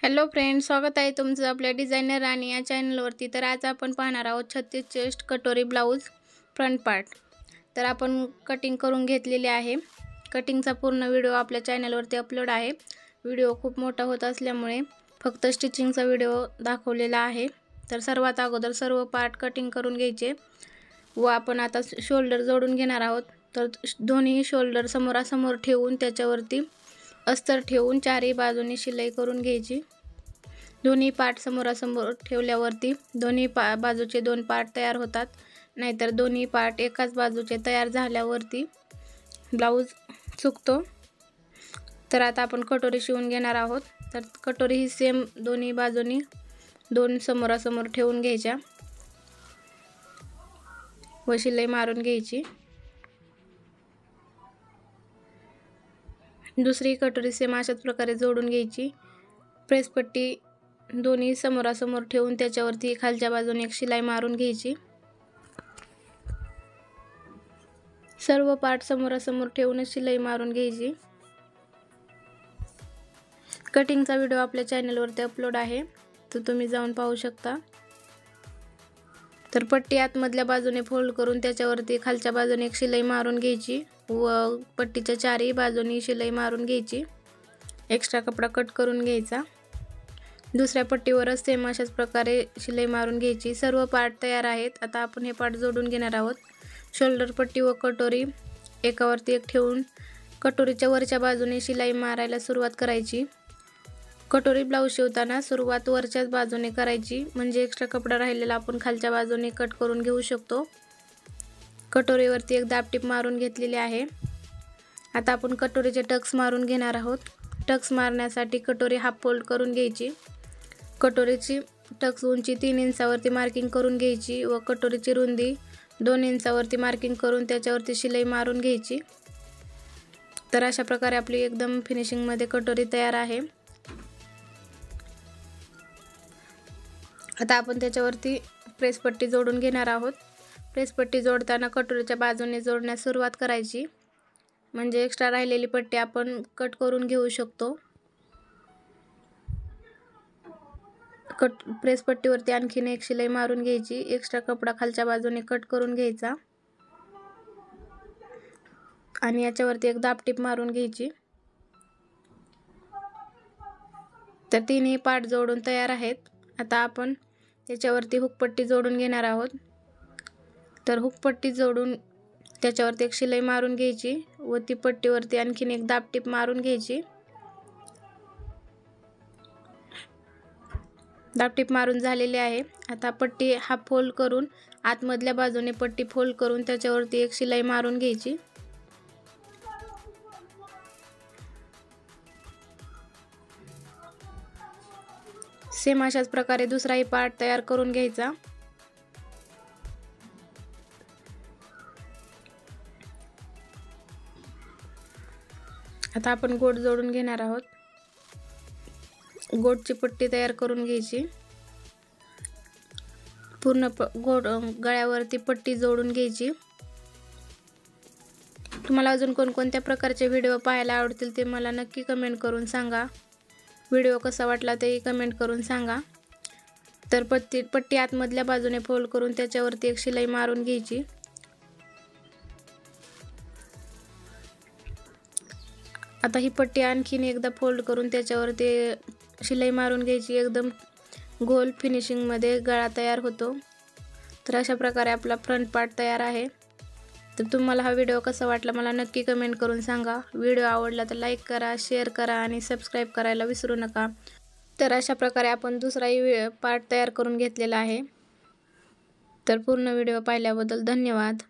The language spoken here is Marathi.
हॅलो फ्रेंड्स, स्वागत आहे तुमचं आपल्या डिझायनर राणी या चॅनलवरती। तर आज आपण पाहणार आहोत 36 चेस्ट कटोरी ब्लाऊज फ्रंट पार्ट। तर आपण कटिंग करून घेतलेली आहे। कटिंगचा पूर्ण व्हिडिओ आपल्या चॅनलवरती अपलोड आहे। व्हिडिओ खूप मोठा होत असल्यामुळे फक्त स्टिचिंगचा व्हिडिओ दाखवलेला आहे। तर सर्वात अगोदर सर्व पार्ट कटिंग करून घ्यायचे व आपण आता शोल्डर जोडून घेणार आहोत। तर दोन्ही शोल्डर समोरासमोर ठेवून त्याच्यावरती अस्तर ठेवून चारही बाजूनी शिलाई करून घ्यायची। दोन्ही पार्ट समोरासमोर ठेवल्यावरती दोन्ही बाजूचे दोन पार्ट तयार होतात, नाहीतर दोन्ही पार्ट एकाच बाजूचे तयार झाल्यावरती ब्लाऊज चुकतो। तर आता आपण कटोरी शिवून घेणार आहोत। तर कटोरी ही सेम दोन्ही बाजूनी दोन समोरासमोर ठेवून घ्यायच्या व शिलाई मारून घ्यायची। दुसरी कटोरी सेम अशाच प्रकारे जोडून घ्यायची। प्रेसपट्टी दोन्ही समोरासमोर ठेवून त्याच्यावरती खालच्या बाजूने एक शिलाई मारून घ्यायची। सर्व पार्ट समोरासमोर ठेवूनच शिलाई मारून घ्यायची। कटिंगचा व्हिडिओ आपल्या चॅनलवरती अपलोड आहे, तो तुम्ही जाऊन पाहू शकता। तर पट्टी आतमधल्या बाजूने फोल्ड करून त्याच्यावरती खालच्या बाजूने एक शिलाई मारून घ्यायची व पट्टीच्या चारही बाजूनी शिलाई मारून घ्यायची। एक्स्ट्रा कपडा कट करून घ्यायचा। दुसऱ्या पट्टीवरच सेम अशाच प्रकारे शिलाई मारून घ्यायची। सर्व पार्ट तयार आहेत। आता आपण हे पार्ट जोडून घेणार आहोत। शोल्डर पट्टी व कटोरी एकावरती एक ठेवून कटोरीच्या वरच्या बाजूने शिलाई मारायला सुरुवात करायची। कटोरी ब्लाऊज शिवताना सुरुवात वरच्याच बाजूने करायची, म्हणजे एक्स्ट्रा कपडा राहिलेला आपण खालच्या बाजूने कट करून घेऊ शकतो। कटोरीवरती एक दाबटीप मारून घेतलेली आहे। आता आपण कटोरीचे टक्स मारून घेणार आहोत। टक्स मारण्यासाठी कटोरी हाफ फोल्ड करून घ्यायची। कटोरीची टक्स उंची 3 इंचावरती मार्किंग करून घ्यायची व कटोरीची रुंदी 2 इंचावरती मार्किंग करून त्याच्यावरती शिलाई मारून घ्यायची। तर अशा प्रकारे आपली एकदम फिनिशिंगमध्ये कटोरी तयार आहे। आता आपण त्याच्यावरती प्रेसपट्टी जोडून घेणार आहोत। प्रेसपट्टी जोडताना कटोरीच्या बाजूने जोडण्यास सुरुवात करायची, म्हणजे एक्स्ट्रा राहिलेली पट्टी आपण कट करून घेऊ शकतो। प्रेसपट्टीवरती आणखीन एक शिलाई मारून घ्यायची। एक्स्ट्रा कपडा खालच्या बाजूने कट करून घ्यायचा आणि याच्यावरती एक दाबटीप मारून घ्यायची। तर तिन्ही पार्ट जोडून तयार आहेत। आता आपण त्याच्यावरती हुकपट्टी जोडून घेणार आहोत। तर हुकपट्टी जोडून त्याच्यावरती एक शिलाई मारून घ्यायची व ती पट्टीवरती आणखीन एक दाबटीप मारून घ्यायची। दाबटीप मारून झालेली आहे। आता पट्टी हाफ फोल्ड करून आतमधल्या बाजूने पट्टी फोल्ड करून त्याच्यावरती एक शिलाई मारून घ्यायची। सेम अशाच प्रकारे दुसराही पार्ट तयार करून घ्यायचा। आता आपण गोट जोडून घेणार आहोत। गोटची पट्टी तयार करून घ्यायची। पूर्ण गोट गळ्यावरती पट्टी जोडून घ्यायची। तुम्हाला अजून कोणकोणत्या प्रकारचे व्हिडिओ पाहायला आवडतील ते मला नक्की कमेंट करून सांगा। व्हिडिओ कसा वाटला तेही कमेंट करून सांगा। तर पट्टी आतमधल्या बाजूने फोल्ड करून त्याच्यावरती एक शिलाई मारून घ्यायची। आता ही पट्टी आणखीन एकदा फोल्ड करून त्याच्यावरती शिलाई मारून घ्यायची। एकदम गोल फिनिशिंगमध्ये गळा तयार होतो। तर अशा प्रकारे आपला फ्रंट पार्ट तयार आहे। तर तुम्हाला हा व्हिडिओ कसा वाटला मला नक्की कमेंट करून सांगा। व्हिडिओ आवडला तर लाईक करा, शेअर करा आणि सबस्क्राईब करायला विसरू नका। तर अशा प्रकारे आपण दुसराही पार्ट तयार करून घेतलेला आहे। तर पूर्ण व्हिडिओ पाहिल्याबद्दल धन्यवाद।